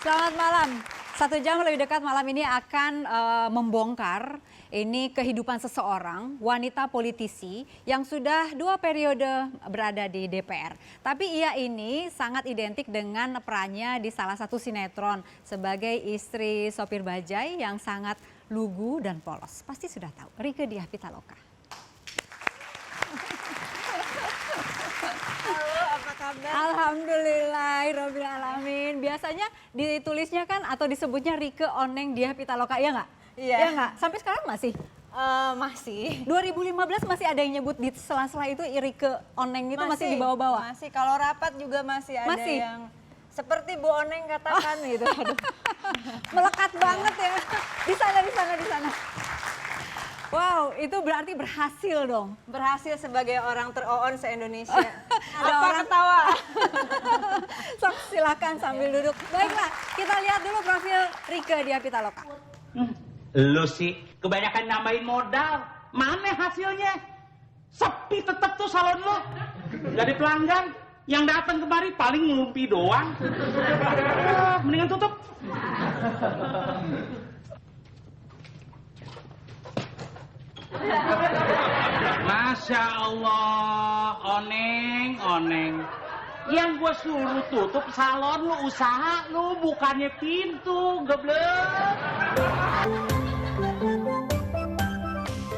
Selamat malam. 1 jam lebih dekat malam ini akan membongkar ini kehidupan seseorang, wanita politisi yang sudah 2 periode berada di DPR. Tapi ia ini sangat identik dengan perannya di salah satu sinetron sebagai istri sopir bajai yang sangat lugu dan polos. Pasti sudah tahu, Rieke Diah Pitaloka. Alhamdulillahirobbil alamin. Biasanya ditulisnya kan atau disebutnya Rieke Oneng Diah Pitaloka, ya nggak? Iya. Ya nggak? Sampai sekarang masih? Masih. 2015 masih ada yang nyebut di sela-sela itu Rieke Oneng itu masih dibawa-bawa? Masih, kalau rapat juga masih ada yang seperti Bu Oneng katakan gitu. Aduh. Melekat banget ya. Di sana. Wow, itu berarti berhasil dong. Berhasil sebagai orang teroon se-Indonesia. Ada orang ketawa? Sok silakan sambil duduk. Baiklah, kita lihat dulu profil Rieke Diah Pitaloka. Lu sih kebanyakan nambahin modal. Mana hasilnya? Sepi tetep tuh salon lu. Jadi pelanggan yang datang kemari paling ngelumpi doang. Mendingan tutup. Masya Allah, Oneng. Yang gue suruh tutup salon lu, usaha lu, bukannya pintu, geblek.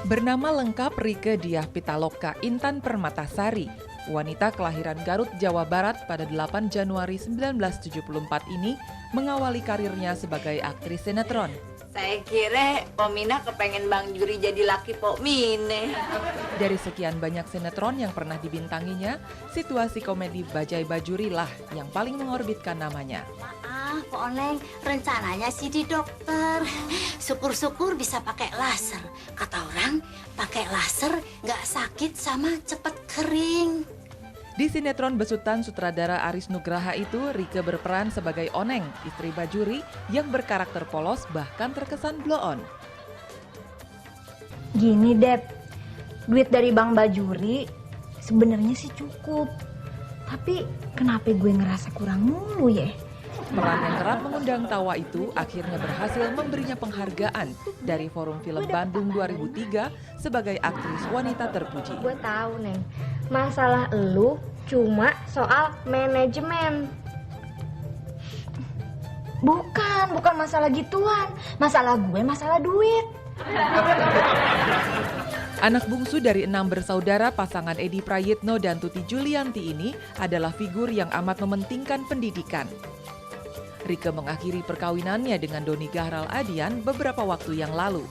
Bernama lengkap Rieke Diah Pitaloka Intan Permatasari, wanita kelahiran Garut, Jawa Barat pada 8 Januari 1974 ini mengawali karirnya sebagai aktris sinetron. Saya kira Pomina kepengen Bang Juri jadi laki Pomine. Dari sekian banyak sinetron yang pernah dibintanginya, situasi komedi Bajai Bajuri lah yang paling mengorbitkan namanya. Maaf, Pak Oneng, rencananya sih di dokter. Syukur-syukur bisa pakai laser. Kata orang, pakai laser nggak sakit sama cepet kering. Di sinetron besutan sutradara Aris Nugraha itu, Rieke berperan sebagai Oneng, istri Bajuri yang berkarakter polos bahkan terkesan blow-on. Gini Dep, duit dari Bang Bajuri sebenarnya sih cukup. Tapi kenapa gue ngerasa kurang mulu ya? Peran yang kerap mengundang tawa itu akhirnya berhasil memberinya penghargaan dari Forum Film Bandung 2003 sebagai aktris wanita terpuji. Gue tahu Neng, masalah elu cuma soal manajemen. Bukan masalah gituan. Masalah gue masalah duit. Anak bungsu dari 6 bersaudara pasangan Edi Prayitno dan Tuti Julianti ini adalah figur yang amat mementingkan pendidikan. Rieke mengakhiri perkawinannya dengan Doni Gahral Adian beberapa waktu yang lalu.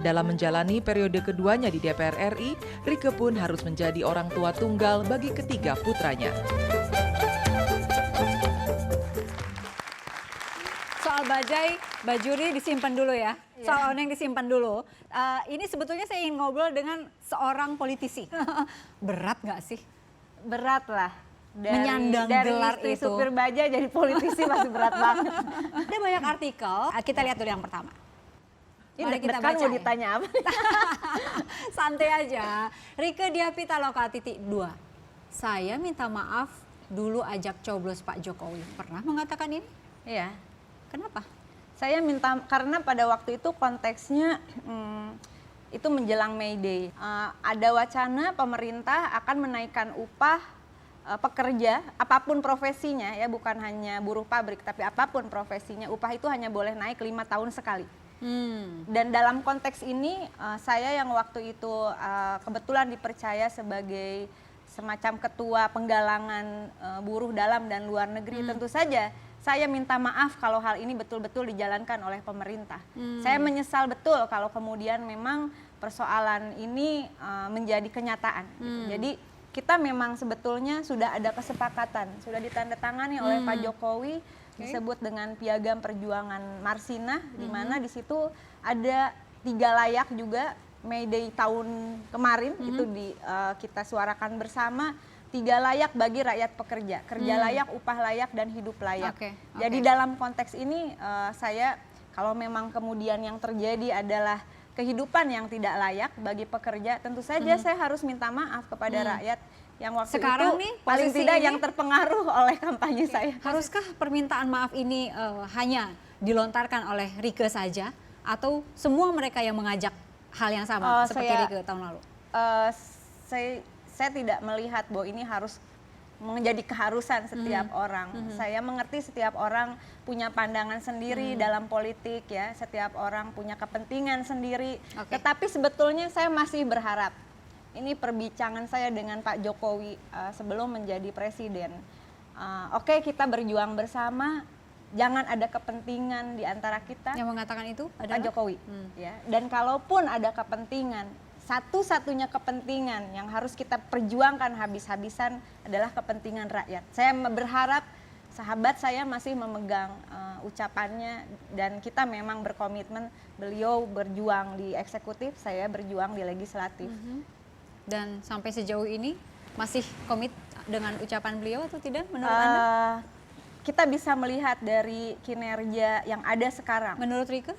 Dalam menjalani periode keduanya di DPR RI, Rieke pun harus menjadi orang tua tunggal bagi ketiga putranya. Soal Bajai, Bajuri disimpan dulu ya. Soal Oneng disimpan dulu. Ini sebetulnya saya ingin ngobrol dengan seorang politisi. Berat nggak sih? Berat lah. Menyandang dari gelar istri itu. supir bajai jadi politisi masih berat banget. Ada banyak artikel. Kita lihat dulu yang pertama. Ini Mari kita deg-degan baca mau ya. ditanya apa? Santai aja. Rieke Diah Pitaloka _2. Saya minta maaf dulu ajak coblos Pak Jokowi. Pernah mengatakan ini? Iya. Kenapa? Saya minta, karena pada waktu itu konteksnya itu menjelang May Day. Ada wacana pemerintah akan menaikkan upah pekerja, apapun profesinya ya, bukan hanya buruh pabrik, tapi apapun profesinya, upah itu hanya boleh naik 5 tahun sekali. Dan dalam konteks ini saya yang waktu itu kebetulan dipercaya sebagai semacam ketua penggalangan buruh dalam dan luar negeri, tentu saja saya minta maaf kalau hal ini betul-betul dijalankan oleh pemerintah. Saya menyesal betul kalau kemudian memang persoalan ini menjadi kenyataan. Gitu. Jadi kita memang sebetulnya sudah ada kesepakatan, sudah ditandatangani oleh Pak Jokowi, disebut dengan Piagam Perjuangan Marsinah, di mana di situ ada 3 layak juga. May Day tahun kemarin itu kita suarakan bersama, 3 layak bagi rakyat pekerja, kerja layak, upah layak, dan hidup layak. Jadi dalam konteks ini saya, kalau memang kemudian yang terjadi adalah kehidupan yang tidak layak bagi pekerja, tentu saja saya harus minta maaf kepada rakyat yang waktu Sekarang itu nih, paling posisi tidak ini- yang terpengaruh oleh kampanye saya. Haruskah permintaan maaf ini hanya dilontarkan oleh Rieke saja atau semua mereka yang mengajak hal yang sama seperti Rieke tahun lalu? Saya tidak melihat bahwa ini harus menjadi keharusan setiap orang. Saya mengerti setiap orang punya pandangan sendiri dalam politik ya, setiap orang punya kepentingan sendiri. Oke. Tetapi sebetulnya saya masih berharap, ini perbincangan saya dengan Pak Jokowi sebelum menjadi presiden. Oke, kita berjuang bersama, jangan ada kepentingan di antara kita. Yang mengatakan itu Pak adalah Jokowi, ya. Dan kalaupun ada kepentingan, satu-satunya kepentingan yang harus kita perjuangkan habis-habisan adalah kepentingan rakyat. Saya berharap sahabat saya masih memegang ucapannya dan kita memang berkomitmen, beliau berjuang di eksekutif, saya berjuang di legislatif. dan sampai sejauh ini masih komit dengan ucapan beliau atau tidak menurut Anda? Kita bisa melihat dari kinerja yang ada sekarang. Menurut Rieke?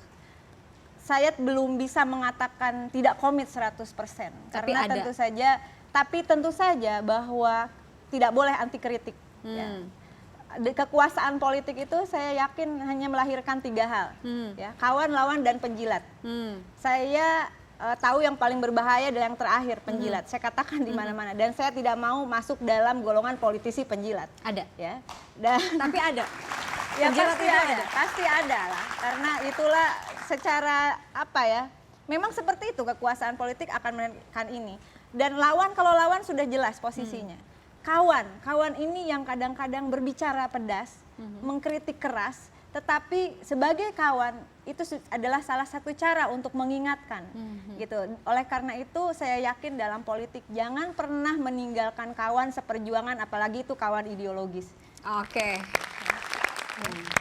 Saya belum bisa mengatakan tidak komit 100%. Tapi Karena ada. tentu saja bahwa tidak boleh anti kritik. Ya. Kekuasaan politik itu saya yakin hanya melahirkan 3 hal. Ya, kawan, lawan, dan penjilat. Saya tahu yang paling berbahaya adalah yang terakhir, penjilat. Saya katakan di mana-mana. Dan saya tidak mau masuk dalam golongan politisi penjilat. Ada. Ya. Dan Tapi ada. ya Penjilat pasti itu ada, ada. pasti ada lah. Karena itulah secara apa ya, memang seperti itu kekuasaan politik akan menentukan ini. Dan lawan, kalau lawan sudah jelas posisinya. Kawan ini yang kadang-kadang berbicara pedas, mengkritik keras, tetapi sebagai kawan itu adalah salah satu cara untuk mengingatkan gitu. Oleh karena itu saya yakin dalam politik jangan pernah meninggalkan kawan seperjuangan, apalagi itu kawan ideologis. Oke.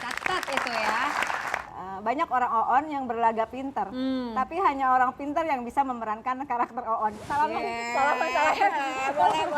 Catat itu ya. Banyak orang OON yang berlagak pintar, tapi hanya orang pintar yang bisa memerankan karakter OON. Salam, Yeah. salam. Boleh.